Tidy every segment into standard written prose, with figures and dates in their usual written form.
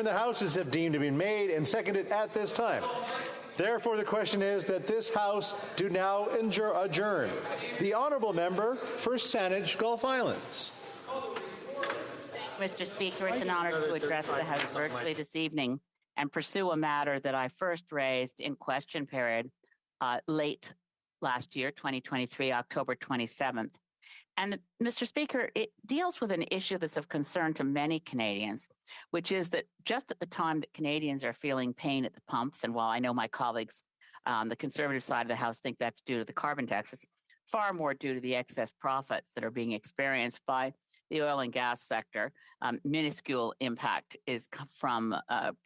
The Houses have deemed to be made and seconded at this time. Therefore, the question is that this House do now adjourn. The honourable member for Saanich, Gulf Islands. Mr. Speaker, it's an honour to address the House virtually this evening and pursue a matter that I first raised in question period late last year, 2023, October 27th. And Mr. Speaker, it deals with an issue that's of concern to many Canadians, which is that just at the time that Canadians are feeling pain at the pumps, and while I know my colleagues on the Conservative side of the House think that's due to the carbon tax, it's far more due to the excess profits that are being experienced by the oil and gas sector. Minuscule impact is from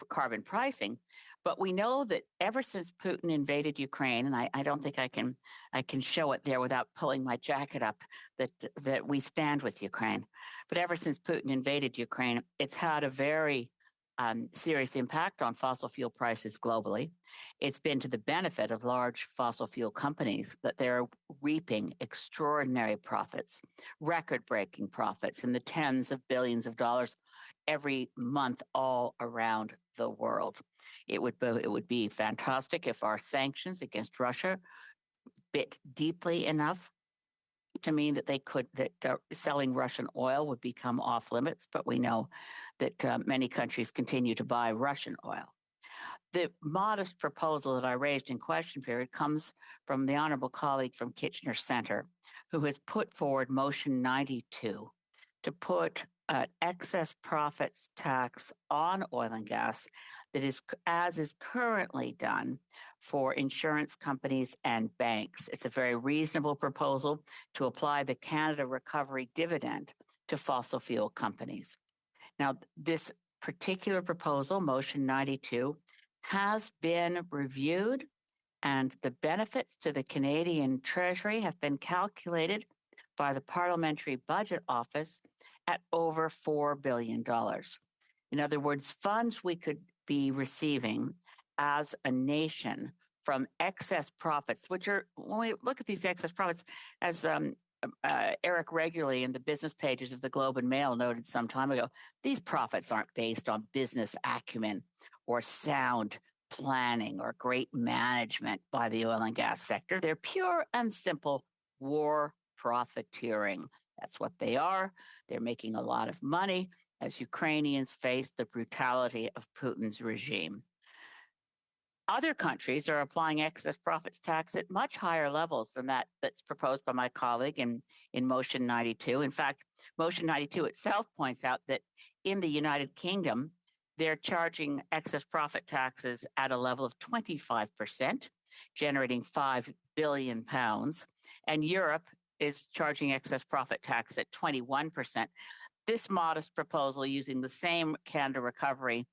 carbon pricing. But we know that ever since Putin invaded Ukraine, and I don't think I can show it there without pulling my jacket up, that we stand with Ukraine. But ever since Putin invaded Ukraine, it's had a very serious impact on fossil fuel prices globally. It's been to the benefit of large fossil fuel companies that they're reaping extraordinary profits, record-breaking profits in the tens of billions of dollars every month all around the world. It would be fantastic if our sanctions against Russia bit deeply enough to mean that selling Russian oil would become off limits, but we know that many countries continue to buy Russian oil. The modest proposal that I raised in question period comes from the honourable colleague from Kitchener Centre, who has put forward motion 92 to put an excess profits tax on oil and gas that is as is currently done for insurance companies and banks. It's a very reasonable proposal to apply the Canada Recovery Dividend to fossil fuel companies. Now, this particular proposal, motion 92, has been reviewed, and the benefits to the Canadian Treasury have been calculated by the Parliamentary Budget Office at over $4 billion. In other words, funds we could be receiving as a nation from excess profits, which are, when we look at these excess profits, as Eric regularly in the business pages of the Globe and Mail noted some time ago, these profits aren't based on business acumen or sound planning or great management by the oil and gas sector. They're pure and simple war profiteering. That's what they are. They're making a lot of money as Ukrainians face the brutality of Putin's regime. Other countries are applying excess profits tax at much higher levels than that's proposed by my colleague in Motion 92. In fact, Motion 92 itself points out that in the United Kingdom, they're charging excess profit taxes at a level of 25%, generating £5 billion. And Europe is charging excess profit tax at 21%. This modest proposal, using the same Canada Recovery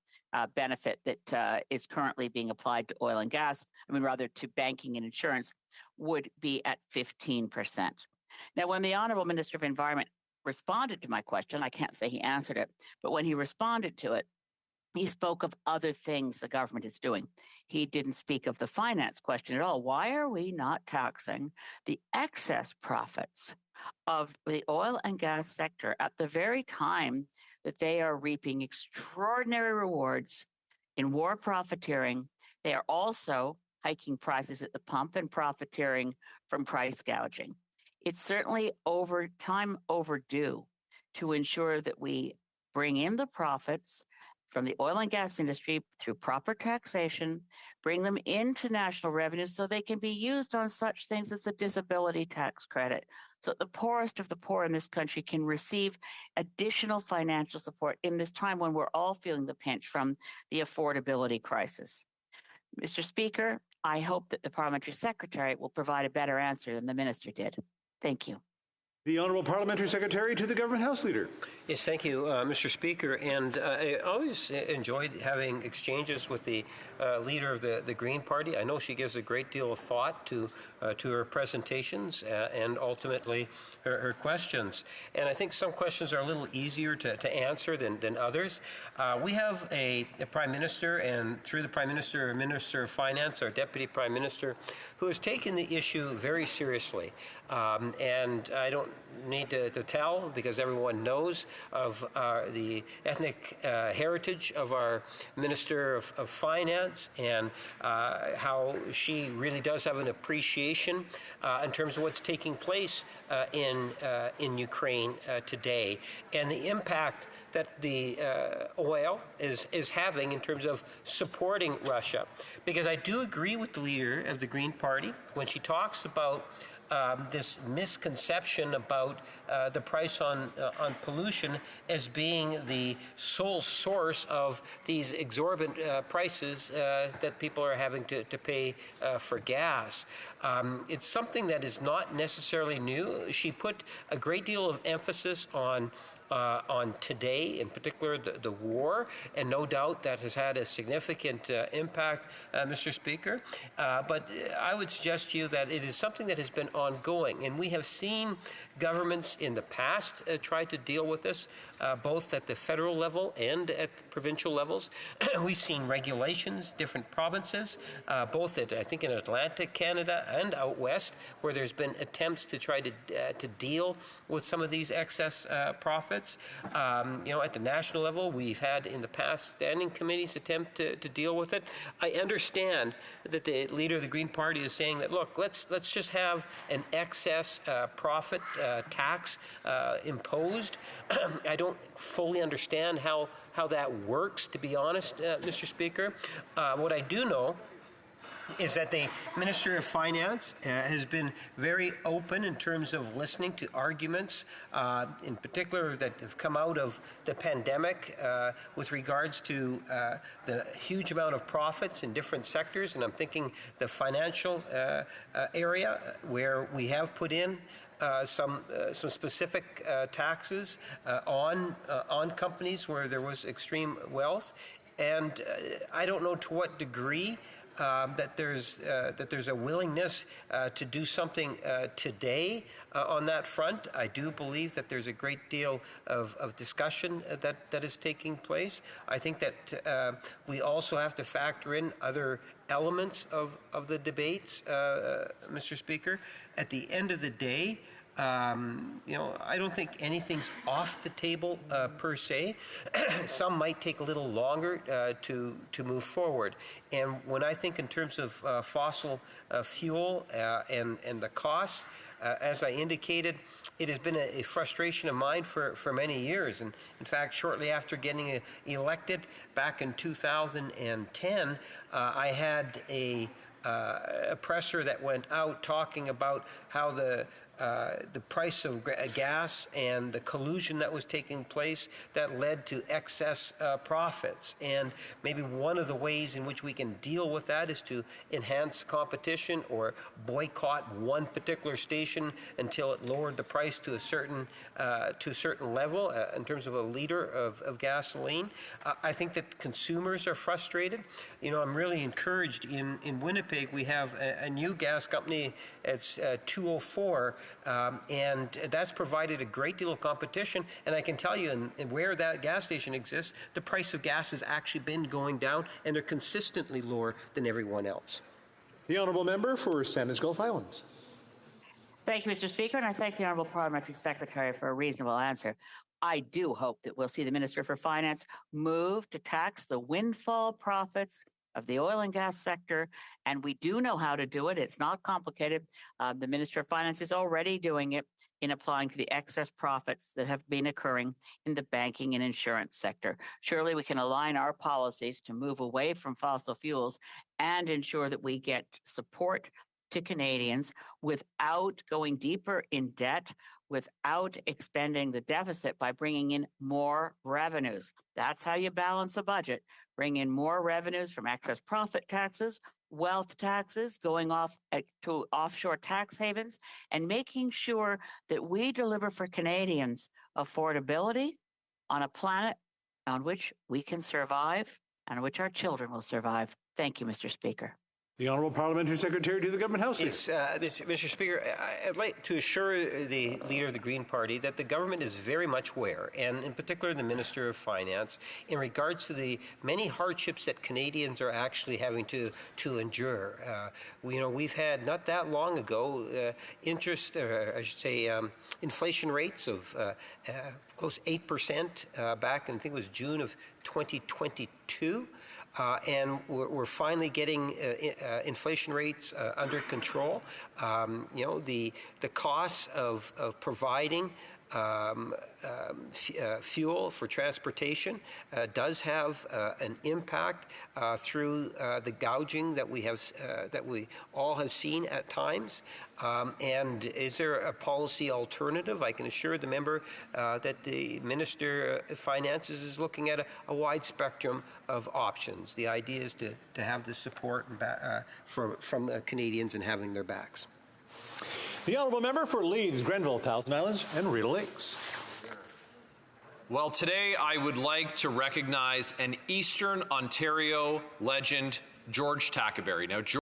benefit that is currently being applied to oil and gas, to banking and insurance, would be at 15%. Now, when the Honourable Minister of Environment responded to my question, I can't say he answered it, but when he responded to it, he spoke of other things the government is doing. He didn't speak of the finance question at all. Why are we not taxing the excess profits of the oil and gas sector at the very time that they are reaping extraordinary rewards in war profiteering? They are also hiking prices at the pump and profiteering from price gouging. It's certainly overdue to ensure that we bring in the profits from the oil and gas industry through proper taxation, bring them into national revenues so they can be used on such things as the disability tax credit, so that the poorest of the poor in this country can receive additional financial support in this time when we're all feeling the pinch from the affordability crisis. Mr. Speaker, I hope that the Parliamentary Secretary will provide a better answer than the Minister did. Thank you. The Honourable Parliamentary Secretary to the Government House Leader. Yes, thank you, Mr. Speaker. And I always enjoyed having exchanges with the leader of the Green Party. I know she gives a great deal of thought to her presentations and ultimately her questions. And I think some questions are a little easier to answer than others. We have a Prime Minister, and through the Prime Minister, Minister of Finance, our Deputy Prime Minister, who has taken the issue very seriously. And I don't need to tell because everyone knows of the ethnic heritage of our Minister of Finance and how she really does have an appreciation in terms of what's taking place in Ukraine today and the impact that the oil is having in terms of supporting Russia. Because I do agree with the leader of the Green Party when she talks about this misconception about the price on pollution as being the sole source of these exorbitant prices that people are having to pay for gas. It's something that is not necessarily new. She put a great deal of emphasis on today, in particular the war, and no doubt that has had a significant impact, Mr. Speaker. But I would suggest to you that it is something that has been ongoing, and we have seen governments in the past try to deal with this, both at the federal level and at the provincial levels. We've seen regulations, different provinces, both at, I think, in Atlantic Canada and out west, where there's been attempts to try to deal with some of these excess profits. At the national level, we've had in the past standing committees attempt to deal with it. I understand that the leader of the Green Party is saying that, look, let's just have an excess profit tax imposed. I don't fully understand how that works, to be honest, Mr. Speaker. What I do know is that the Minister of Finance has been very open in terms of listening to arguments, in particular that have come out of the pandemic with regards to the huge amount of profits in different sectors, and I'm thinking the financial area where we have put in some specific taxes on companies where there was extreme wealth, and I don't know to what degree that there's a willingness to do something today on that front. I do believe that there's a great deal of discussion that is taking place. I think that we also have to factor in other elements of the debates, Mr. Speaker. At the end of the day, I don't think anything's off the table per se. Some might take a little longer to move forward. And when I think in terms of fossil fuel and the costs, as I indicated, it has been a frustration of mine for many years. And in fact, shortly after getting elected back in 2010, I had a presser that went out talking about how the price of gas and the collusion that was taking place that led to excess profits. And maybe one of the ways in which we can deal with that is to enhance competition or boycott one particular station until it lowered the price to a certain level in terms of a liter of gasoline. I think that consumers are frustrated. I'm really encouraged. In Winnipeg, we have a new gas company. It's 204. And that's provided a great deal of competition. And I can tell you, and where that gas station exists, the price of gas has actually been going down, and they're consistently lower than everyone else. The honourable member for Saanich Gulf Islands. Thank you, Mr. Speaker, and I thank the Honourable Parliamentary Secretary for a reasonable answer. I do hope that we'll see the Minister for Finance move to tax the windfall profits of the oil and gas sector, and we do know how to do it. It's not complicated. The Minister of Finance is already doing it in applying to the excess profits that have been occurring in the banking and insurance sector. Surely we can align our policies to move away from fossil fuels and ensure that we get support to Canadians without going deeper in debt, without expanding the deficit by bringing in more revenues. That's how you balance a budget. Bring in more revenues from excess profit taxes, wealth taxes, going off to offshore tax havens, and making sure that we deliver for Canadians affordability on a planet on which we can survive and on which our children will survive. Thank you, Mr. Speaker. The Honourable Parliamentary Secretary to the Government House Leader. Yes, Mr. Speaker, I'd like to assure the Leader of the Green Party that the government is very much aware, and in particular the Minister of Finance, in regards to the many hardships that Canadians are actually having to endure. We've had, not that long ago, inflation rates of close to 8% back in, I think it was June of 2022. And we're finally getting inflation rates under control. The costs of providing fuel for transportation does have an impact through the gouging that we all have seen at times. And is there a policy alternative? I can assure the member that the Minister of Finances is looking at a wide spectrum of options. The idea is to have the support from Canadians and having their backs. The Honourable Member for Leeds, Grenville, Thousand Islands and Rideau Lakes. Well, today I would like to recognize an Eastern Ontario legend, George Tackaberry. Now,